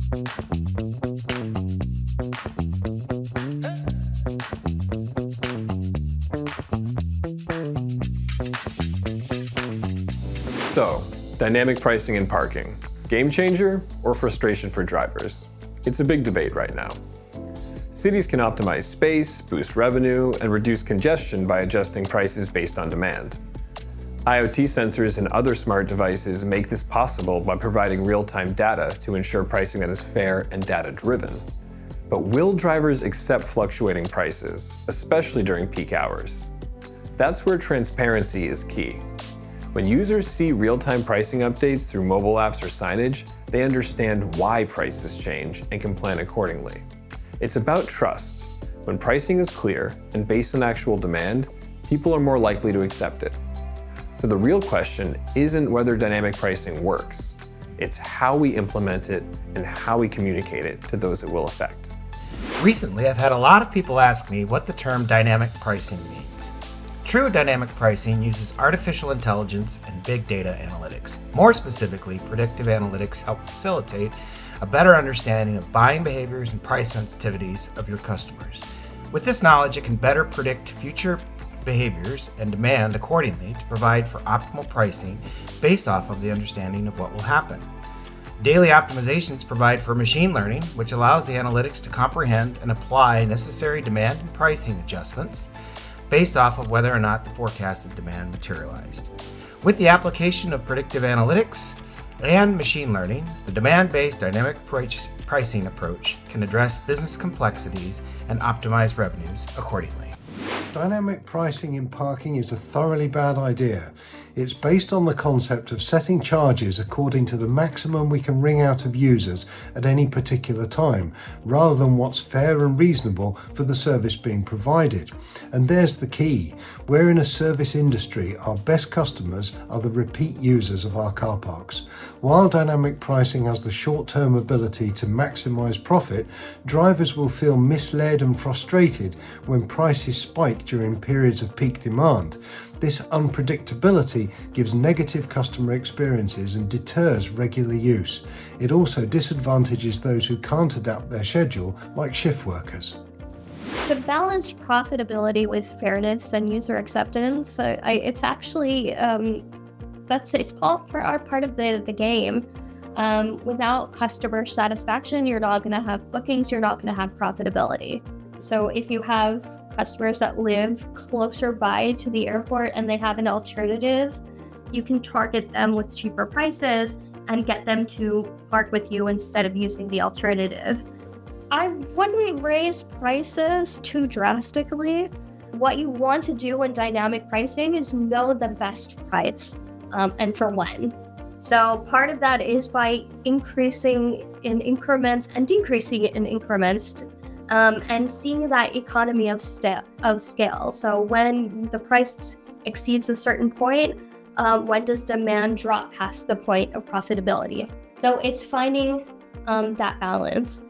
So, dynamic pricing in parking, game changer or frustration for drivers? It's a big debate right now. Cities can optimize space, boost revenue, and reduce congestion by adjusting prices based on demand. IoT sensors and other smart devices make this possible by providing real-time data to ensure pricing that is fair and data-driven. But will drivers accept fluctuating prices, especially during peak hours? That's where transparency is key. When users see real-time pricing updates through mobile apps or signage, they understand why prices change and can plan accordingly. It's about trust. When pricing is clear and based on actual demand, people are more likely to accept it. So the real question isn't whether dynamic pricing works. It's how we implement it and how we communicate it to those it will affect. Recently, I've had a lot of people ask me what the term dynamic pricing means. True dynamic pricing uses artificial intelligence and big data analytics. More specifically, predictive analytics help facilitate a better understanding of buying behaviors and price sensitivities of your customers. With this knowledge, it can better predict future behaviors and demand accordingly to provide for optimal pricing based off of the understanding of what will happen. Daily optimizations provide for machine learning, which allows the analytics to comprehend and apply necessary demand and pricing adjustments based off of whether or not the forecasted demand materialized. With the application of predictive analytics and machine learning, the demand-based dynamic pricing approach can address business complexities and optimize revenues accordingly. Dynamic pricing in parking is a thoroughly bad idea. It's based on the concept of setting charges according to the maximum we can wring out of users at any particular time, rather than what's fair and reasonable for the service being provided. And there's the key. We're in a service industry. Our best customers are the repeat users of our car parks. While dynamic pricing has the short-term ability to maximize profit, drivers will feel misled and frustrated when prices spike during periods of peak demand. This unpredictability gives negative customer experiences and deters regular use. It also disadvantages those who can't adapt their schedule, like shift workers. To balance profitability with fairness and user acceptance, it's actually it's all part of the game. Without customer satisfaction, you're not going to have bookings, you're not going to have profitability. So if you have customers that live closer by to the airport and they have an alternative, you can target them with cheaper prices and get them to park with you instead of using the alternative. I wouldn't raise prices too drastically. What you want to do in dynamic pricing is know the best price and for when. So part of that is by increasing in increments and decreasing it in increments, and seeing that economy of scale. So when the price exceeds a certain point, when does demand drop past the point of profitability? So it's finding that balance.